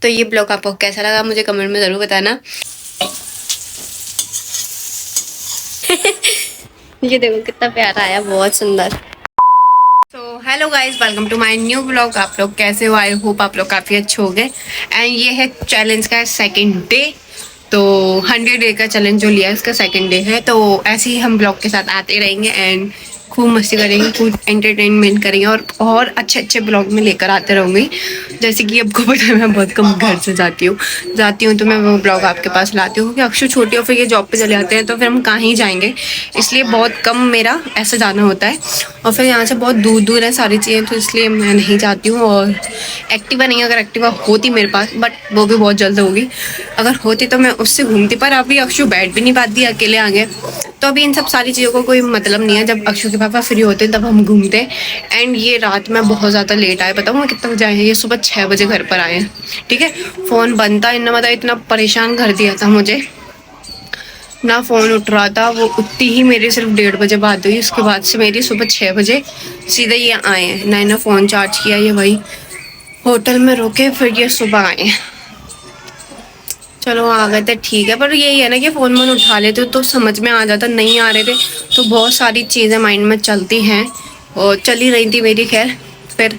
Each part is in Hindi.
तो ये ब्लॉग आपको कैसा लगा मुझे कमेंट में ज़रूर बताना। ये देखो कितना प्यारा आया, बहुत सुंदर। तो hello guys, welcome to my new blog. आप लोग कैसे हो? आई होप आप लोग काफ़ी अच्छे हो गए। एंड ये है चैलेंज का सेकंड डे। तो 100 डे का चैलेंज जो लिया है इसका सेकंड डे है। तो ऐसे ही हम ब्लॉग के साथ आते रहेंगे एंड खूब मस्ती करेंगे, खूब एंटरटेनमेंट करेंगे और अच्छे अच्छे ब्लॉग में लेकर आते रहूँगी। जैसे कि आपको पता है मैं बहुत कम घर से जाती हूँ तो मैं वो ब्लॉग आपके पास लाती हूँ, क्योंकि अक्षु छोटी और फिर ये जॉब पे चले जाते हैं तो फिर हम कहाँ ही जाएंगे, इसलिए बहुत कम मेरा ऐसे जाना होता है। और फिर यहाँ से बहुत दूर दूर है सारी चीज़ें, तो इसलिए मैं नहीं जाती हूँ। और एक्टिवा नहीं है, अगर एक्टिवा होती मेरे पास, बट वो भी बहुत जल्द होगी, अगर होती तो मैं उससे घूमती। पर अभी अक्षु बैठ भी नहीं पाती, अकेले आ गए, तो अभी इन सब सारी चीज़ों को कोई मतलब नहीं है। जब अक्षु के पापा फ्री होते तब हम घूमते। एंड ये रात में बहुत ज़्यादा लेट आए, बताऊँ मैं कितना बजे आए हैं? ये सुबह 6 बजे घर पर आए हैं, ठीक है। फ़ोन बनता इतना, मतलब इतना परेशान कर दिया था मुझे, ना फ़ोन उठ रहा था। वो उतनी ही मेरी सिर्फ 1:30 बजे बात हुई, उसके बाद से मेरी सुबह 6 बजे सीधे ये आए हैं। ना इन्हें फ़ोन चार्ज किया, ये वही होटल में रुके, फिर ये सुबह आए हैं। चलो आ गए थे ठीक है, पर यही है ना कि फ़ोन वोन उठा लेते तो समझ में आ जाता, नहीं आ रहे थे तो बहुत सारी चीज़ें माइंड में चलती हैं और चली रही थी मेरी। खैर फिर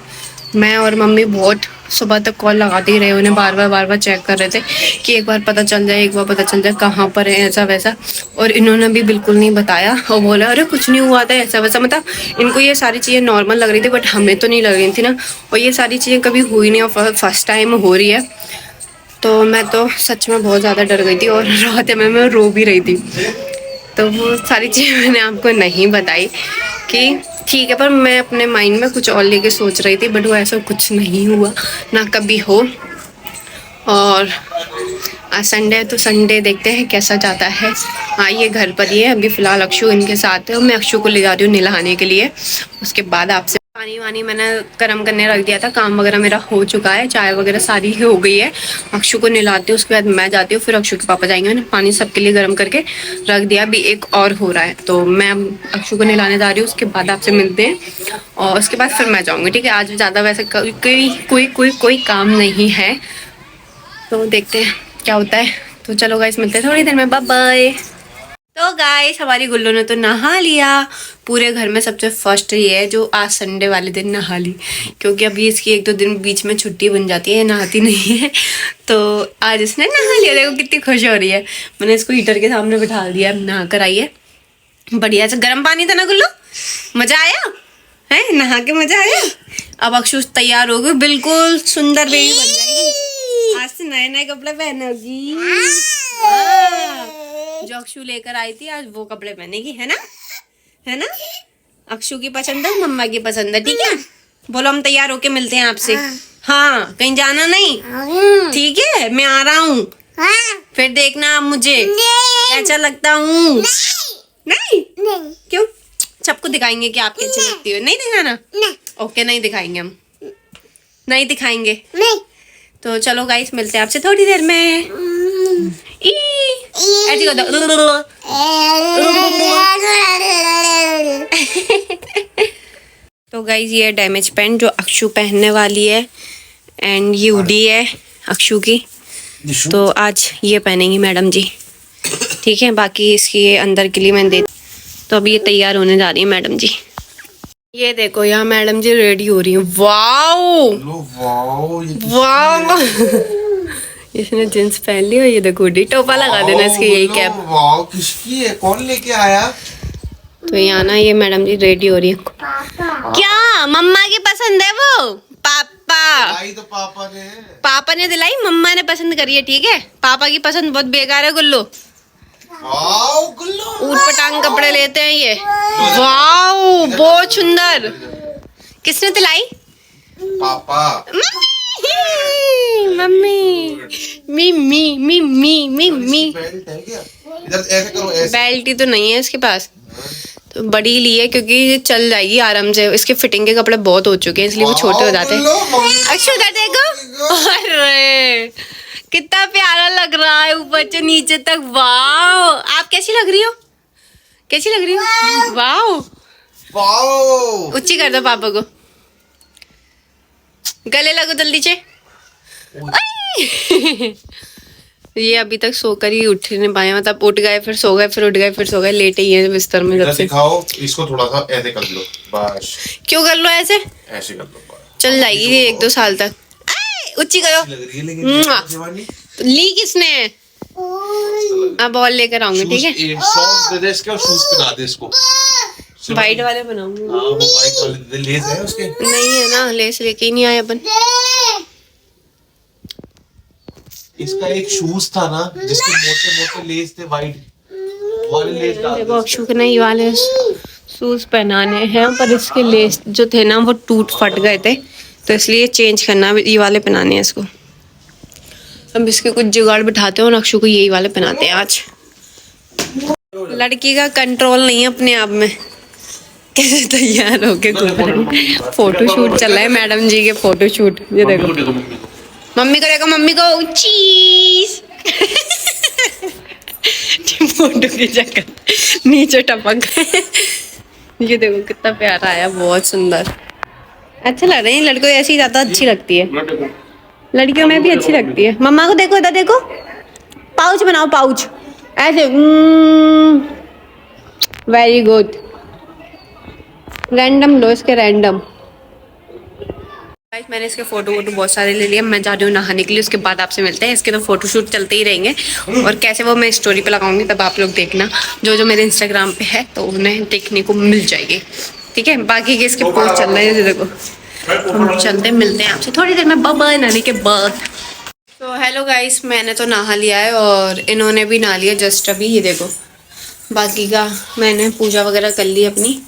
मैं और मम्मी बहुत सुबह तक कॉल लगाते ही रहे उन्हें, बार बार चेक कर रहे थे कि एक बार पता चल जाए, एक बार पता चल जाए कहाँ पर है, ऐसा वैसा। और इन्होंने भी बिल्कुल नहीं बताया और बोला अरे कुछ नहीं हुआ था, ऐसा वैसा। मतलब इनको ये सारी चीज़ें नॉर्मल लग रही थी, बट हमें तो नहीं लग रही थी ना। और ये सारी चीज़ें कभी हुई नहीं और फर्स्ट टाइम हो रही है, तो मैं तो सच में बहुत ज़्यादा डर गई थी और रात में मैं रो भी रही थी। तो वो सारी चीज़ें मैंने आपको नहीं बताई कि ठीक है, पर मैं अपने माइंड में कुछ और लेके सोच रही थी, बट वो ऐसा कुछ नहीं हुआ, ना कभी हो। और आज संडे है तो संडे देखते हैं कैसा जाता है। हाँ ये घर पर ही है अभी फ़िलहाल, अक्षु इनके साथ है और मैं अक्षु को ले जा रही हूँ नहलाने के लिए। उसके बाद आपसे पानी वानी मैंने गर्म करने रख दिया था, काम वगैरह मेरा हो चुका है, चाय वगैरह सारी ही हो गई है। अक्षु को नहलाती हूँ, उसके बाद मैं जाती हूँ, फिर अक्षु के पापा जाएंगे। मैंने पानी सबके लिए गर्म करके रख दिया, अभी एक और हो रहा है, तो मैं अक्षु को नहलाने जा रही हूँ। उसके बाद आपसे मिलते हैं और उसके बाद फिर मैं जाऊँगी, ठीक है। आज ज़्यादा वैसे कोई काम नहीं है, तो देखते हैं क्या होता है। तो चलो गाइस मिलते हैं थोड़ी देर में, बाय बाय। तो गाइस हमारी गुल्लू ने तो नहा लिया, पूरे घर में सबसे फर्स्ट ये है जो आज संडे वाले दिन नहा ली, क्योंकि अभी इसकी 1-2 दिन बीच में छुट्टी बन जाती है, नहाती नहीं है। तो आज इसने नहा लिया, देखो कितनी खुश हो रही है। मैंने इसको हीटर के सामने बिठा दिया, नहा कर आई है। बढ़िया से गर्म पानी था ना गुल्लू, मजा आया है नहा के, मजा आया। अब अक्षु तैयार हो गई, बिल्कुल सुंदर बेबी बन जाएगी। आज से नए नए कपड़े पहनोगी। जो अक्षु लेकर आई थी आज वो कपड़े पहनेगी, है ना, है ना। अक्षु की पसंद है, मम्मा की पसंद है, ठीक है। बोलो हम तैयार होके मिलते हैं आपसे। हाँ कहीं जाना नहीं, ठीक है मैं आ रहा हूँ, फिर देखना आप मुझे कैसा लगता हूँ। नहीं क्यों? सबको दिखाएंगे कि आप कैसे लगती हो। नहीं दिखाना? ओके नहीं दिखाएंगे, हम नहीं दिखाएंगे। तो चलो गाइस मिलते हैं आपसे थोड़ी देर में। ऐसी तो गाइस ये डैमेज पेंट जो अक्षु पहनने वाली है, एंड ये हुडी है अक्षु की, तो आज ये पहनेंगी मैडम जी, ठीक है। बाकी इसकी ये अंदर के लिए मैंने दे, तो अभी ये तैयार होने जा रही है मैडम जी। ये देखो यहाँ मैडम जी रेडी हो रही है। वाओ वाओ इसने जींस पहन ली और ये देखो हुडी, टोपा लगा देना इसकी, यही कैप। वाओ किसकी है, कौन लेके आया? तो यहाँ ना ये मैडम जी रेडी हो रही है। क्या मम्मा की पसंद है वो? पापा दिलाई तो पापा ने दिलाई, मम्मा ने पसंद करी है, ठीक है। पापा की पसंद बहुत बेकार है गुल्लू, ऊट पटांग कपड़े लेते हैं ये। वाओ बहुत सुंदर। किसने दिलाई? पापा। मम्मी मिम्मी मिम्मी मिम्मी। बेल्ट है क्या? इधर ऐसे करो, ऐसे। बेल्ट ही तो नहीं है इसके पास, तो बड़ी ली है क्योंकि ये चल जाएगी आराम से। इसके फिटिंग के कपड़े बहुत हो चुके हैं इसलिए वो छोटे हो जाते हैं। अक्षु इधर देखो, अरे कितना प्यारा लग रहा है ऊपर से नीचे तक। वाओ आप कैसी लग रही हो, कैसी लग रही हो? वाओ वाओ ऊंची कर दो पापा को, गले लगो जल्दी से। ये अभी तक सोकर ही उठ नहीं पाए, मतलब उठ गए फिर सो गए, फिर उठ गए फिर सो गए, लेटे ही हैं बिस्तर में जब से। दिखाओ इसको, थोड़ा सा ऐसे कर लो बस। क्यों कर लो ऐसे? ऐसे कर लो बस। चल जाएगी ये 1-2 साल तक। ऊंची करो। लग रही है लेकिन शिवानी। तो ली किसने? अब बॉल लेकर आऊंगी, ठीक है? सॉक्स दे दे इसके और शूज पहना दे इसको। वाइट वाले बनाऊंगी। हाँ वो वाइट वाले लेस है उसके। नहीं है ना, लेस लेके ही नहीं आए अपन। इसका एक शूज था ना जिसके मोटे मोटे लेस थे वाइट वाले लेस डाल देखो अक्षु के ना ये वाले शूज पहनाने हैं, पर इसके लेस जो थे ना वो टूट फट गए थे, तो इसलिए चेंज करना, ये वाले पहनाने हैं इसको। अब इसके कुछ जुगाड़ बिठाते हैं और अक्षु को यही वाले पहनाते हैं आज। लड़की का कंट्रोल नहीं है अपने आप में, कैसे तैयार होके घूम रहे हैं। फोटो शूट चल रहा है मैडम जी के, फोटो शूट। ये देखो मम्मी को देखो, मम्मी को चीज फोटो की जगह नीचे टपक गए। ये देखो कितना प्यारा आया, बहुत सुंदर। अच्छा लग रहे हैं लड़कों, ऐसी ज्यादा अच्छी लगती है, लड़कियों में भी अच्छी लगती है। मम्मा को देखो, इधर देखो, पाउच बनाओ, पाउच ऐसे। Very good. रैंडम लो इसके, रैंडम। मैंने इसके फोटो वोटो बहुत सारे ले लिए, मैं जा रही हूँ नहाने के लिए, उसके बाद आपसे मिलते हैं। इसके तो फोटो शूट चलते ही रहेंगे, और कैसे वो मैं स्टोरी पे लगाऊंगी तब आप लोग देखना, जो जो मेरे इंस्टाग्राम पे है तो उन्हें देखने को मिल जाएगी, ठीक है? बाकी के इसके पोस्ट चल रहे हैं, देखो। हम चलते मिलते हैं आपसे थोड़ी देर में, बाय नहाने के बाद। तो हेलो गाइस, मैंने तो नहा लिया है और इन्होंने भी नहा लिया जस्ट अभी। ये देखो बाकी का मैंने पूजा वगैरह कर ली अपनी।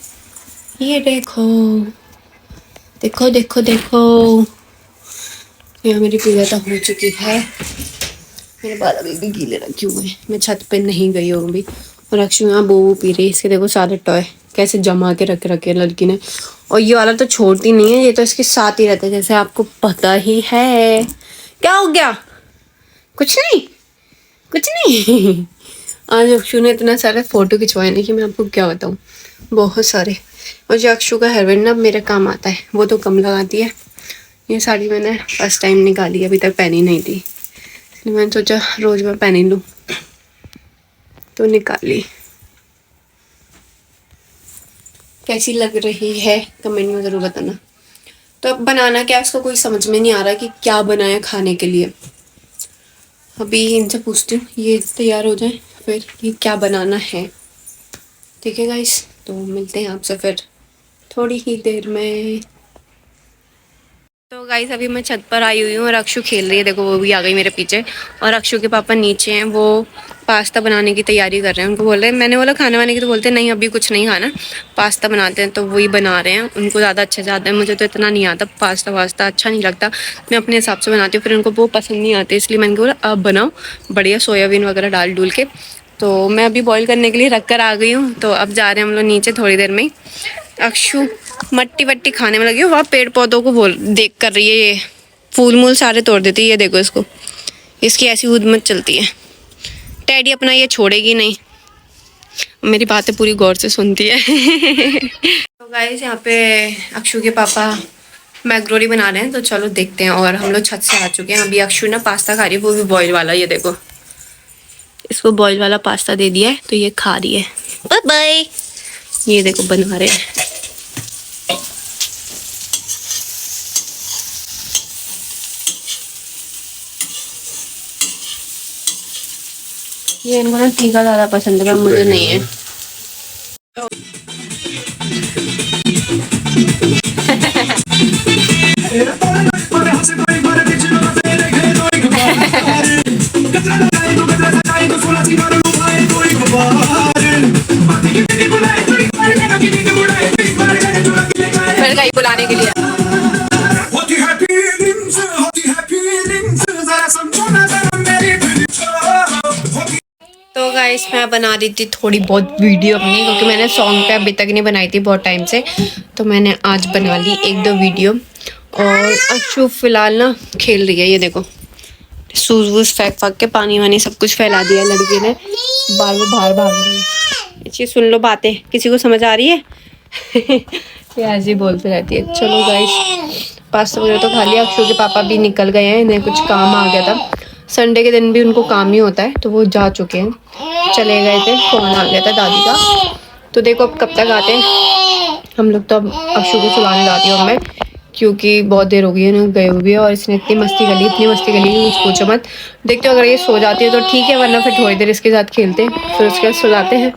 ये देखो देखो देखो देखो, यहाँ मेरी पूजा तो हो चुकी है। मेरे बाल अभी भी गीले रखे हुए हैं, मैं छत पे नहीं गई हूँ अभी। और अक्षु यहाँ बोबू पी रही है। इसके देखो सारे टॉय कैसे जमा के रखे लड़की ने। और ये वाला तो छोड़ती नहीं है, ये तो इसके साथ ही रहता है, जैसे आपको पता ही है। क्या हो गया? कुछ नहीं, कुछ नहीं। आज अक्षु ने इतना सारे फोटो खिंचवाए ना कि मैं आपको क्या बताऊँ, बहुत सारे। और जो अक्षु का हेयर बैंड ना मेरे काम आता है, वो तो कम लगाती है। ये साड़ी मैंने फर्स्ट टाइम निकाली, अभी तक पहनी नहीं थी, इसलिए मैंने सोचा रोज मैं पहन लूँ, तो निकाली। कैसी लग रही है कमेंट में ज़रूर बताना। तो अब बनाना क्या, उसको कोई समझ में नहीं आ रहा कि क्या बनाया खाने के लिए। अभी इनसे पूछती हूँ, ये तैयार हो जाए फिर कि क्या बनाना है, ठीक है गाइस? तो मिलते हैं आपसे फिर थोड़ी ही देर में। तो गाइस अभी मैं छत पर आई हुई हूँ और अक्षु खेल रही है, देखो वो भी आ गई मेरे पीछे। और अक्षु के पापा नीचे हैं, वो पास्ता बनाने की तैयारी कर रहे हैं। उनको बोल रहे हैं, मैंने बोला खाने वाने की, तो बोलते नहीं अभी कुछ नहीं खाना, पास्ता बनाते हैं। तो वही बना रहे हैं, उनको ज़्यादा अच्छा से आता है, मुझे तो इतना नहीं आता पास्ता वास्ता, अच्छा नहीं लगता, मैं अपने हिसाब से बनाती हूँ, फिर उनको वो पसंद नहीं आते, इसलिए मैंने बोला अब बनाओ बढ़िया, सोयाबीन वगैरह डाल डूल के। तो मैं अभी बॉईल करने के लिए रख कर आ गई हूँ, तो अब जा रहे हैं हम लोग नीचे थोड़ी देर में ही। अक्षु मट्टी वट्टी खाने में लगी हो, वहाँ पेड़ पौधों को बोल देख कर रही है, ये फूल मूल सारे तोड़ देती है। ये देखो इसको, इसकी ऐसी उद्मत चलती है। टैडी अपना ये छोड़ेगी नहीं, मेरी बातें पूरी गौर से सुनती है। तो गाइस यहाँ पे अक्षु के पापा मैक्रोनी बना रहे हैं, तो चलो देखते हैं। और हम लोग छत से आ चुके हैं। अभी अक्षु ना पास्ता खा रही है, वो भी बॉयल वाला। ये देखो इसको बॉयल वाला पास्ता दे दिया है, तो ये खा रही है। Bye bye. ये देखो बना रहे हैं। ये इनको ना तीखा ज़्यादा पसंद है, पर मुझे नहीं है। फिर गई बुलाने के लिए। तो गाइस मैं बना रही थी थोड़ी बहुत वीडियो अपनी, क्योंकि मैंने सॉन्ग पे अभी तक नहीं बनाई थी बहुत टाइम से, तो मैंने आज बना ली 1-2 वीडियो। और अक्षु फिलहाल ना खेल रही है। ये देखो सूज वूज फेंक के पानी वानी सब कुछ फैला दिया लड़की ने, बार बार भाग रही है। ये सुन लो बातें, किसी को समझ आ रही है? ये ऐसे ही बोलती रहती है। चलो गाइस पास्ता वगैरह तो खा लिया। अक्षु के पापा भी निकल गए हैं, इन्हें कुछ काम आ गया था। संडे के दिन भी उनको काम ही होता है, तो वो जा चुके हैं, चले गए थे, फोन आ गया था दादी का। तो देखो अब कब तक आते हैं हम लोग। तो अब अक्षु को सुलाने जाती हूँ मैं, क्योंकि बहुत देर हो गई है ना गए हुए, और इसने इतनी मस्ती करी कुछ पूछो मत। देखते हो अगर ये सो जाती है तो ठीक है, वरना फिर थोड़ी देर इसके साथ खेलते हैं, फिर उसके बाद सो जाते हैं।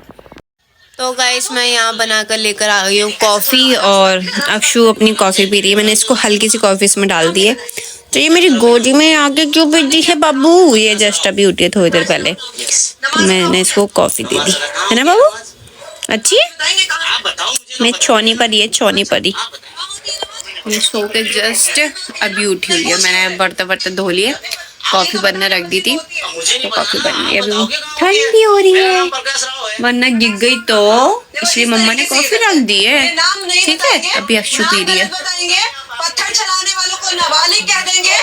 तो गाइस मैं यहाँ बनाकर लेकर आ गई हूँ कॉफ़ी, और अक्षु अपनी कॉफ़ी पी रही है। मैंने इसको हल्की सी कॉफ़ी इसमें डाल दी है। तो ये मेरी गोदी में आके क्यों बैठी है बाबू? ये जस्ट अभी उठी है थोड़ी देर पहले, तो मैंने इसको कॉफ़ी दे दी है ना बाबू। अच्छी है, मैं चौनी परी है, चौनी परी। ये सो के जस्ट अभी उठी हुई है। मैंने बर्तन धो लिए, कॉफ़ी बनने रख दी थी, तो कॉफ़ी बन रही है। अभी वो ठंडी हो रही है, वरना गिर गई तो, इसलिए मम्मा ने कॉफ़ी रख दी है। ठीक है, अभी अक्षु पी रही है। पत्थर चलाने वालों को नाबालिग कह देंगे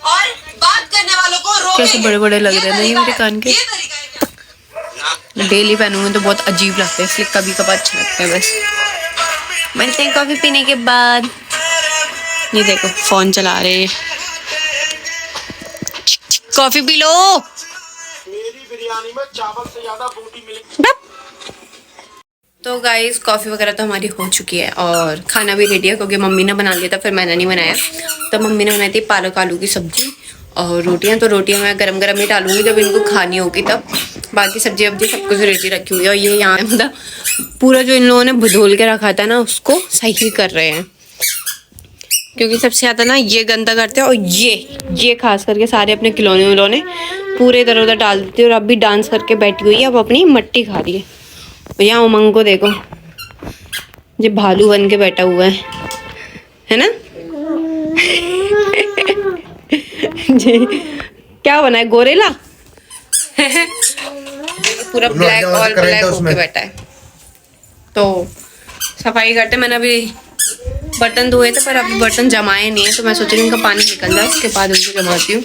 और बात करने वालों को रोकेंगे। कैसे बड़े बड़े लग रहे हैं ना ये मेरे कान के। डेली पहनूंगी तो बहुत अजीब लगते हैं, इसलिए कभी कभार अच्छे लगते हैं बस। मिलते हैं कॉफ़ी पीने के बाद। ये देखो फोन चला रहे हैं। Coffee P low. मेरी बिरयानी में चावल से ज्यादा बोटी मिलेगी। तो गाइस कॉफ़ी वगैरह तो हमारी हो चुकी है, और खाना भी रेडी है, क्योंकि मम्मी ने बना लिया था, फिर मैंने नहीं बनाया। तो मम्मी ने बनाई थी पालक आलू की सब्जी और रोटियां। तो रोटियां मैं गरम गरम ही डालूंगी जब इनको खानी होगी तब। बाकी सब्जी वब्जी सब कुछ रेडी रखी हुई है। और ये यहाँ मतलब पूरा जो इन लोगों ने धुल के रखा था ना, उसको सही कर रहे हैं, क्योंकि सबसे ज़्यादा ना ये गंदा करते हैं। और ये खास करके सारे अपने खिलौने विलौने पूरे इधर उधर डाल देते हैं। और अब भी डांस करके बैठी हुई है, अब अपनी मट्टी खा रही है। और यहाँ उमंग को देखो, ये भालू बन के बैठा हुआ है ना। क्या बना है, गोरेला? पूरा ब्लैक और ब्लैक होके बैठा है। तो सफाई करते, मैंने अभी बर्तन धोए थे, पर अभी बर्तन जमाए नहीं है, तो मैं सोच रही हूँ उनका पानी निकल जाए, उसके बाद उनको जमाती हूँ।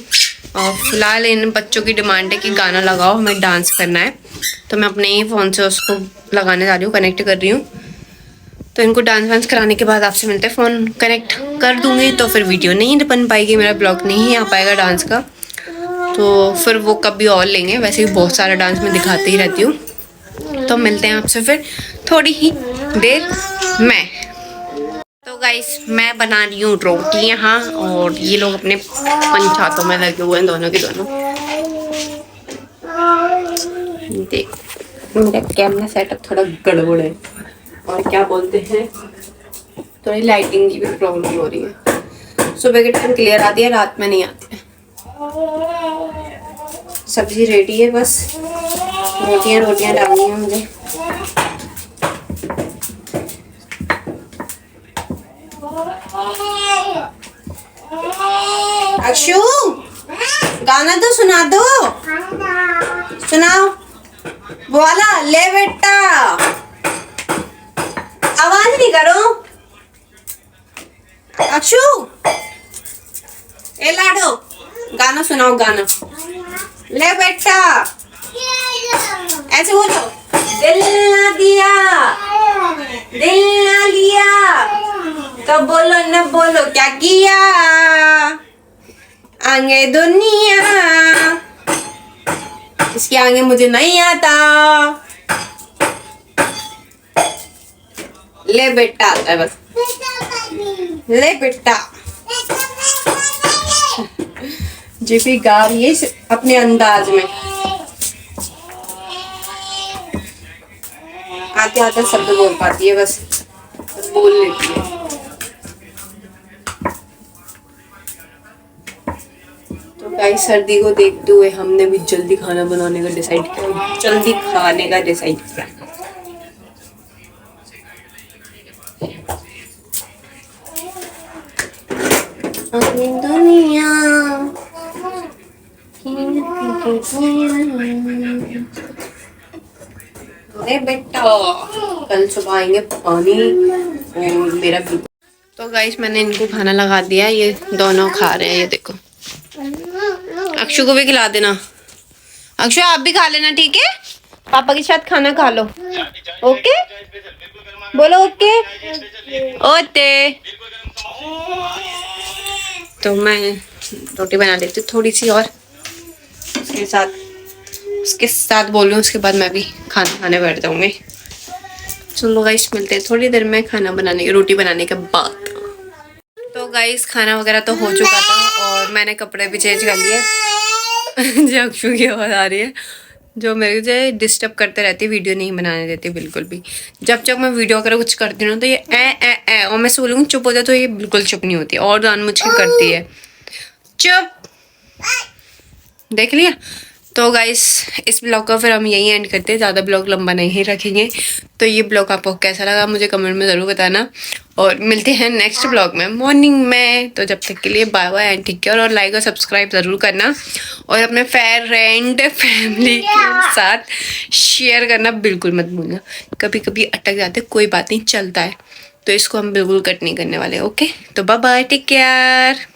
और फिलहाल इन बच्चों की डिमांड है कि गाना लगाओ, हमें डांस करना है। तो मैं अपने ही फ़ोन से उसको लगाने जा रही हूँ, कनेक्ट कर रही हूँ। तो इनको डांस वांस कराने के बाद आपसे मिलते हैं। फ़ोन कनेक्ट कर दूँगी तो फिर वीडियो नहीं बन पाएगी, मेरा ब्लॉग नहीं आ पाएगा डांस का। तो फिर वो कभी और लेंगे। वैसे भी बहुत सारा डांस मैं दिखाती ही रहती हूँ। तो मिलते हैं आपसे फिर थोड़ी ही देर में। तो गाइस मैं बना रही हूँ रोटी यहाँ, और ये लोग अपने पंचायतों में लगे हुए हैं, दोनों के दोनों। देखो मेरा कैमरा सेटअप थोड़ा गड़बड़ है, और क्या बोलते हैं, थोड़ी लाइटिंग की भी प्रॉब्लम हो रही है। सुबह के टाइम क्लियर आती है, रात में नहीं आती है। सब्जी रेडी है, बस रोटियां डालनी है मुझे। अक्षु गाना तो सुना दो, सुनाओ। बोला ले बेटा, आवाज नहीं करो। अक्षु ए लाडो, गाना सुनाओ, गाना। ले बेटा, ऐसे बोलो। दिल ना दिया, दिल ना लिया, तो बोलो न बोलो क्या किया, आगे दुनिया, इसके आगे मुझे नहीं आता। ले बेटा आता है बस, ले बेटा। जिपी गा रही है अपने अंदाज में, आते आते शब्द बोल पाती है, बस बोल लेती है। तो गाइस सर्दी को देखते हुए हमने भी जल्दी खाना बनाने का डिसाइड किया, जल्दी खाने का डिसाइड किया। दुनिया अरे बेटा, कल सुबह आएंगे पानी और मेरा भी। तो गाइस मैंने इनको खाना लगा दिया, ये दोनों खा रहे हैं, ये देखो। अक्षु को भी खिला देना। अक्षु आप भी खा लेना, ठीक है? पापा के साथ खाना खा लो, ओके? बोलो ओके। ओते तो मैं रोटी बना लेती हूँ थोड़ी सी और उसके साथ बोल रही हूँ, उसके बाद मैं भी खाना खाने बैठ जाऊँगी। चलो गाइस मिलते हैं थोड़ी देर में खाना बनाने की, रोटी बनाने के बाद। तो गाइस खाना वगैरह तो हो चुका था और मैंने कपड़े भी चेंज कर लिए। जक्षु की आवाज़ आ रही है जो मेरे से डिस्टर्ब करते रहती है, वीडियो नहीं बनाने देती बिल्कुल भी। जब मैं वीडियो वगैरह कुछ करती हूँ तो ये ए और मैं से बोलूँगी चुप हो जाए तो ये बिल्कुल चुप नहीं होती और जानबूझ के करती है। चुप, देख लिया। तो गाइस इस ब्लॉग का फिर हम यही एंड करते हैं, ज़्यादा ब्लॉग लंबा नहीं रखेंगे। तो ये ब्लॉग आपको कैसा लगा मुझे कमेंट में ज़रूर बताना और मिलते हैं नेक्स्ट ब्लॉग में मॉर्निंग में। तो जब तक के लिए bye bye and take care और लाइक और सब्सक्राइब ज़रूर करना और अपने फ्रेंड फैमिली के साथ शेयर करना बिल्कुल मत भूलना। कभी कभी अटक जाते, कोई बात नहीं, चलता है। तो इसको हम बिल्कुल कट नहीं करने वाले। ओके, तो बाय बाय, टेक केयर।